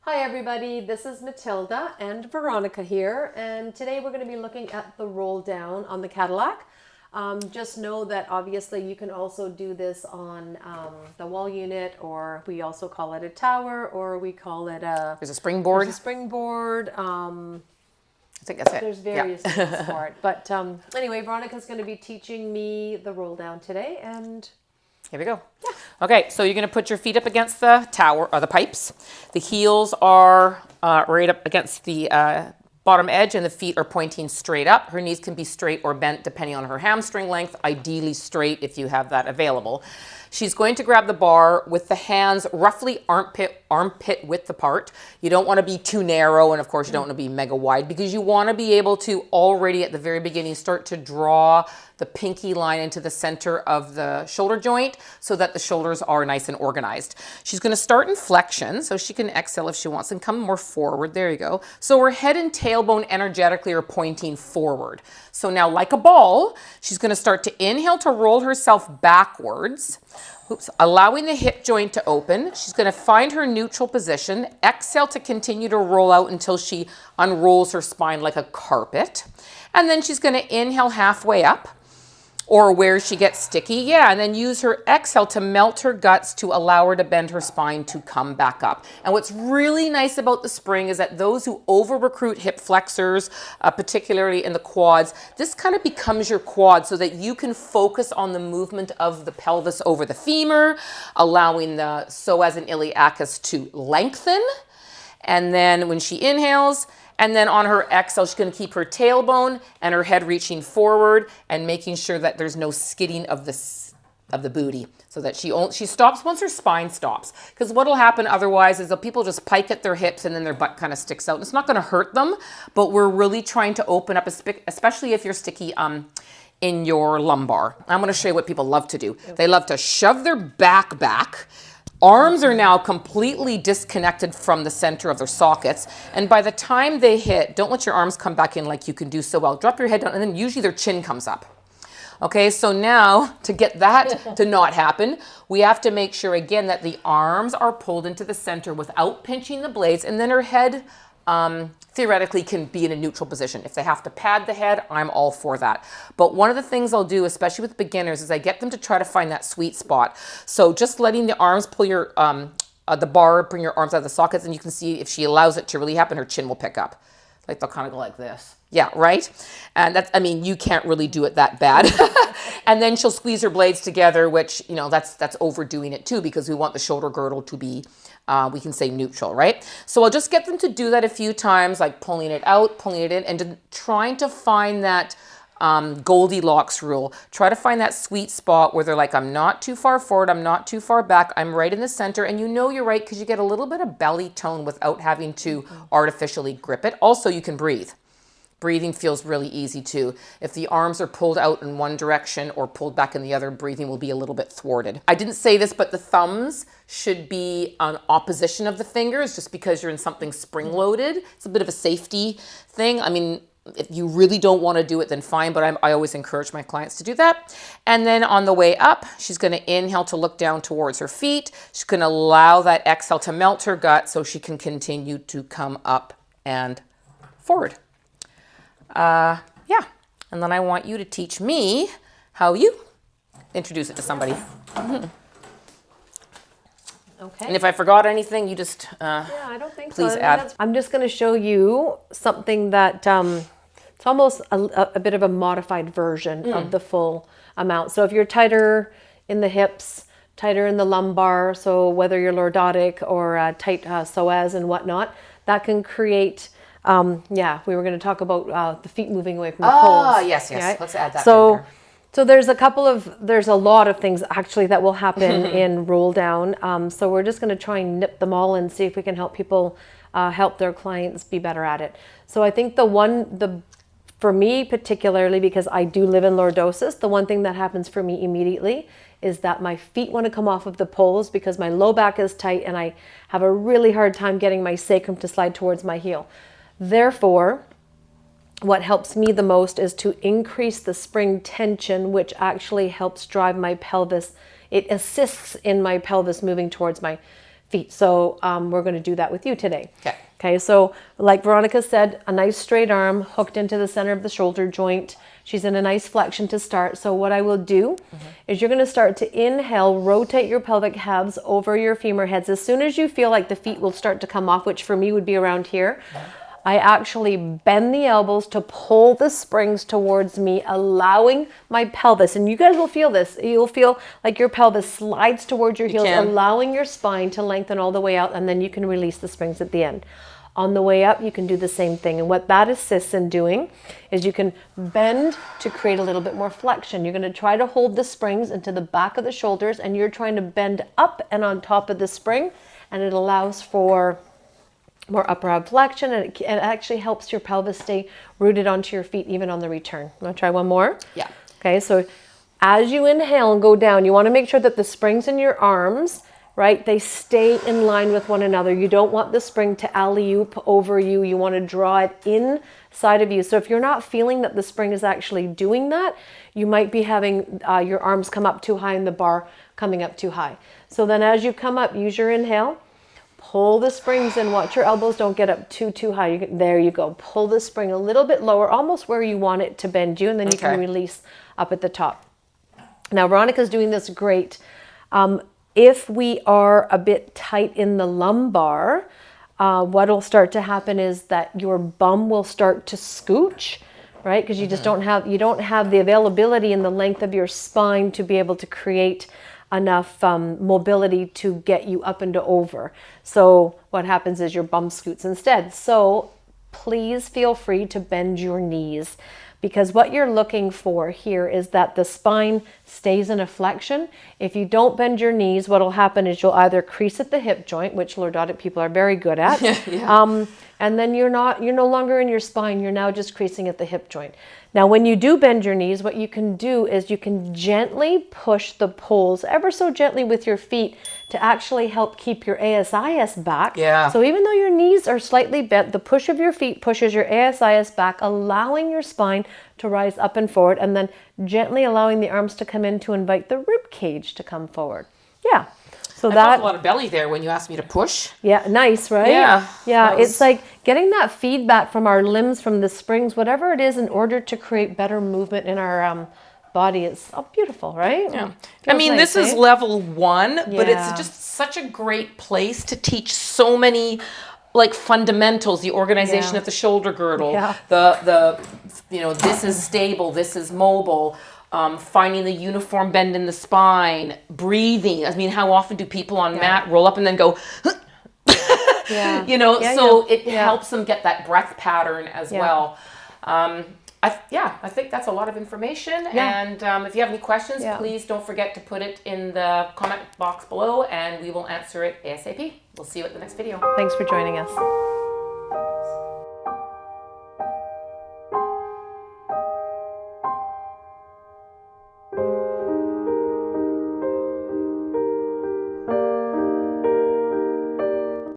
Hi everybody, this is Matilda and Veronica here, and today we're going to be looking at the roll down on the Cadillac. Just know that obviously you can also do this on the wall unit, or we also call it a tower, or we call it There's a springboard. there's a springboard. I think that's it. There's various names for it. But anyway, Veronica's going to be teaching me the roll down today, and Here we go. Yeah. Okay, so you're going to put your feet up against the tower, or the pipes. The heels are right up against the bottom edge, and the feet are pointing straight up. Her knees can be straight or bent depending on her hamstring length, ideally straight if you have that available. She's going to grab the bar with the hands roughly armpit width apart. You don't want to be too narrow, and of course you don't want to be mega wide, because you want to be able to already at the very beginning start to draw the pinky line into the center of the shoulder joint so that the shoulders are nice and organized. She's going to start in flexion, so she can exhale if she wants and come more forward. There you go. So her head and tailbone energetically are pointing forward. So now, like a ball, she's going to start to inhale to roll herself backwards. Allowing the hip joint to open. She's going to find her neutral position. Exhale to continue to roll out until she unrolls her spine like a carpet. And then she's going to inhale halfway up, or where she gets sticky. Yeah, and then use her exhale to melt her guts to allow her to bend her spine to come back up. And what's really nice about the spring is that those who over-recruit hip flexors, particularly in the quads, this kind of becomes your quad so that you can focus on the movement of the pelvis over the femur, allowing the psoas and iliacus to lengthen. And then when she inhales, and then on her exhale, she's going to keep her tailbone and her head reaching forward and making sure that there's no skidding of the booty, so that she stops once her spine stops. Because what will happen otherwise is that people just pike at their hips and then their butt kind of sticks out. It's not going to hurt them, but we're really trying to open up, especially if you're sticky in your lumbar. I'm going to show you what people love to do. They love to shove their back. Arms are now completely disconnected from the center of their sockets. And by the time they hit, don't let your arms come back in like you can do so well. Drop your head down, and then usually their chin comes up. Okay, so now to get that to not happen, we have to make sure again that the arms are pulled into the center without pinching the blades, and then her head theoretically can be in a neutral position. If they have to pad the head, I'm all for that. But one of the things I'll do, especially with beginners, is I get them to try to find that sweet spot. So just letting the arms pull your, the bar, bring your arms out of the sockets, and you can see if she allows it to really happen, her chin will pick up. Like they'll kind of go like this. Yeah, right? And that's, I mean, you can't really do it that bad. And then she'll squeeze her blades together, which, you know, that's overdoing it too, because we want the shoulder girdle to be, we can say neutral, right? So I'll just get them to do that a few times, like pulling it out, pulling it in, and trying to find that Goldilocks rule. Try to find that sweet spot where they're like, I'm not too far forward, I'm not too far back, I'm right in the center. And you know you're right because you get a little bit of belly tone without having to artificially grip it. Also, you can breathe. Breathing feels really easy too. If the arms are pulled out in one direction or pulled back in the other, breathing will be a little bit thwarted. I didn't say this, but the thumbs should be on opposition of the fingers just because you're in something spring-loaded. It's a bit of a safety thing. I mean, if you really don't want to do it, then fine, but I always encourage my clients to do that. And then on the way up, she's going to inhale to look down towards her feet. She's going to allow that exhale to melt her gut so she can continue to come up and forward. Yeah, and then I want you to teach me how you introduce it to somebody. Mm-hmm. okay. And if I forgot anything, you just Yeah, I don't think please so. add. I'm just going to show you something that it's almost a bit of a modified version of the full amount. So if you're tighter in the hips, tighter in the lumbar, so whether you're lordotic or tight psoas and whatnot, that can create, yeah, we were going to talk about the feet moving away from the poles. Yes. Right? Let's add that. So there's a lot of things actually that will happen in roll down. So we're just going to try and nip them all and see if we can help people help their clients be better at it. So I think for me particularly, because I do live in lordosis, the one thing that happens for me immediately is that my feet want to come off of the poles because my low back is tight and I have a really hard time getting my sacrum to slide towards my heel. Therefore, what helps me the most is to increase the spring tension, which actually helps drive my pelvis. It assists in my pelvis moving towards my feet. So we're going to do that with you today. Okay. Okay, so like Veronica said, a nice straight arm hooked into the center of the shoulder joint. She's in a nice flexion to start. So what I will do is you're going to start to inhale, rotate your pelvic halves over your femur heads. As soon as you feel like the feet will start to come off, which for me would be around here, I actually bend the elbows to pull the springs towards me, allowing my pelvis, and you guys will feel this, you'll feel like your pelvis slides towards your heels, allowing your spine to lengthen all the way out, and then you can release the springs at the end. On the way up, you can do the same thing. And what that assists in doing is you can bend to create a little bit more flexion. You're going to try to hold the springs into the back of the shoulders, and you're trying to bend up and on top of the spring, and it allows for more upper abduction, and it actually helps your pelvis stay rooted onto your feet even on the return. Want to try one more? Yeah. Okay, so as you inhale and go down, you want to make sure that the springs in your arms, right, they stay in line with one another. You don't want the spring to alley-oop over you. You want to draw it inside of you. So if you're not feeling that the spring is actually doing that, you might be having your arms come up too high and the bar coming up too high. So then as you come up, use your inhale. Pull the springs in. Watch your elbows don't get up too high. There you go. Pull the spring a little bit lower, almost where you want it to bend you, and then you can release up at the top. Now, Veronica's doing this great. If we are a bit tight in the lumbar, what'll start to happen is that your bum will start to scooch, right? Because you just don't have the availability and the length of your spine to be able to create enough mobility to get you up and over. So what happens is your bum scoots instead. So please feel free to bend your knees, because what you're looking for here is that the spine stays in a flexion. If you don't bend your knees, what will happen is you'll either crease at the hip joint, which lordotic people are very good at, and then you're no longer in your spine, you're now just creasing at the hip joint. Now, when you do bend your knees, what you can do is you can gently push the poles ever so gently with your feet to actually help keep your ASIS back. Yeah. So even though your knees are slightly bent, the push of your feet pushes your ASIS back, allowing your spine to rise up and forward, and then gently allowing the arms to come in to invite the rib cage to come forward. Yeah. So I felt a lot of belly there when you asked me to push. Yeah, nice, right? Yeah. It's like getting that feedback from our limbs, from the springs, whatever it is, in order to create better movement in our body. It's beautiful, right? Yeah. Feels I mean, nice, this is level 1, but it's Yeah. just such a great place to teach so many like fundamentals, the organization of the shoulder girdle, the this is stable, this is mobile. Finding the uniform bend in the spine, breathing. I mean, how often do people on mat roll up and then go, it helps them get that breath pattern as well. I think that's a lot of information. And if you have any questions, please don't forget to put it in the comment box below, and we will answer it ASAP. We'll see you at the next video. Thanks for joining us.